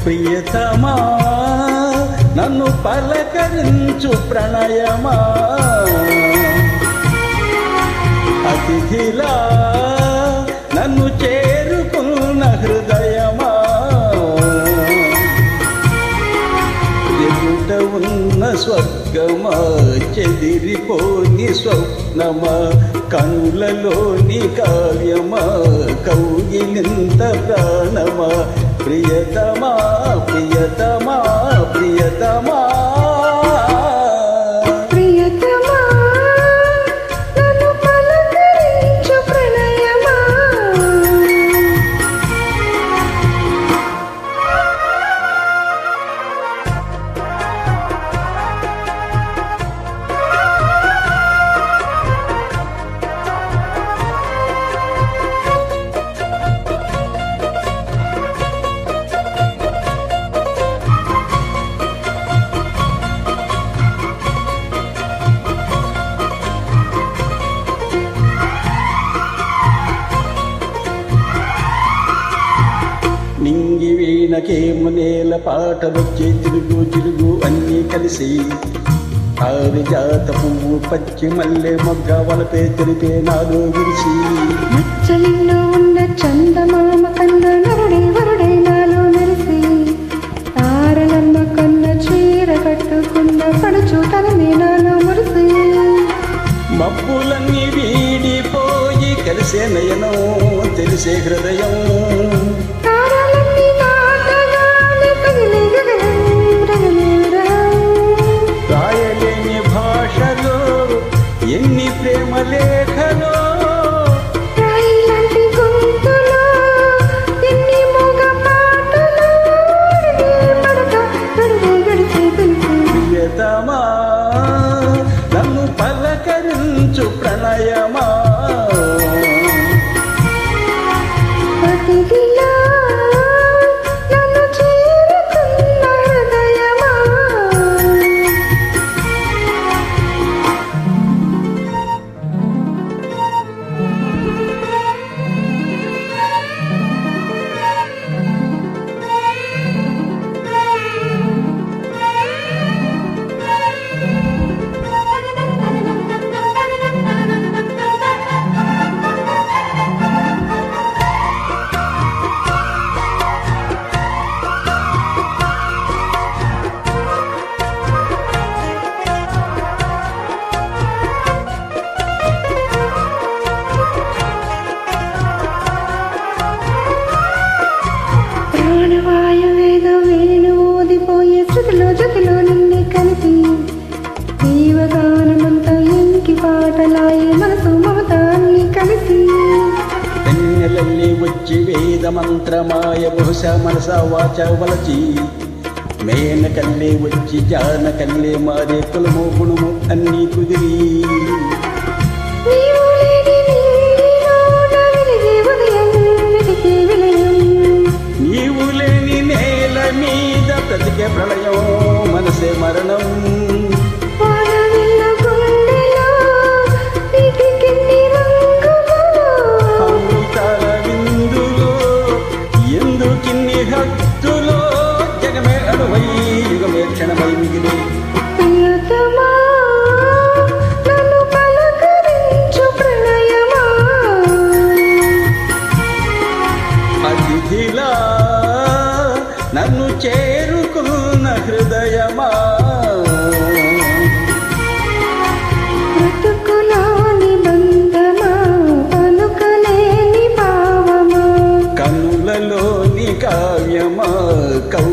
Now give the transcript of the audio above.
ప్రియతమా నన్ను పలకరించు ప్రణయమా అతిథిలా నన్ను చేరుకున్న హృదయమా ఎదుట ఉన్న స్వర్గమా చెదిరిపోని స్వప్నమా కనులలోని కావ్యమా కౌగిలింత ప్రాణమా ప్రియతమా ప్రియతమా ప్రియతమా నింగి వీణకేము నేల పాటలొచ్చే తిరుగు తిరుగు అన్నీ కలిసి పారిజాత పువ్వు పచ్చి మల్లె మొగ్గ వలపే తెలిపే నాలో విరిసి మచ్చలిలో ఉన్న చందమామ కన్న నరుడే వరుడే నాలో మెరిసి తారలమ్మ కన్న చీర కట్టుకున్న పడుచు తనమే నాలో మురిసి మబ్బులన్నీ వీడిపోయి కలిసే నయనం తెలిసే హృదయం రాయలేని భాషలో ఎన్ని ప్రేమ లేఖలో ప్రియతమా నన్ను పలకరించు ప్రణయమా జతిలో నిన్నే కలిపి జీవగానమంతా ఇంకి పాటలాయే మనసు మమతాన్ని కలిసి వెన్నెలల్లి వచ్చి వేద మంత్రమాయ బహుశా మనస వాచ వలచి మేనకల్లే వచ్చి జానకల్లే మారే కులము గుణము అన్నీ కుదిరి నీవు లేని నేల మీద బ్రతికే ప్రళయం మనసే మరణం అమృతాల విందులో ఎందుకిన్ని హద్దులో జగమే అణువై యుగమే క్షణమై మిగిలి అతిథిలా నన్ను చేరుకున్న హృదయమా బ్రతుకులోని బంధమా పలుకలేని భావమా కనులలోని కావ్యమా కౌ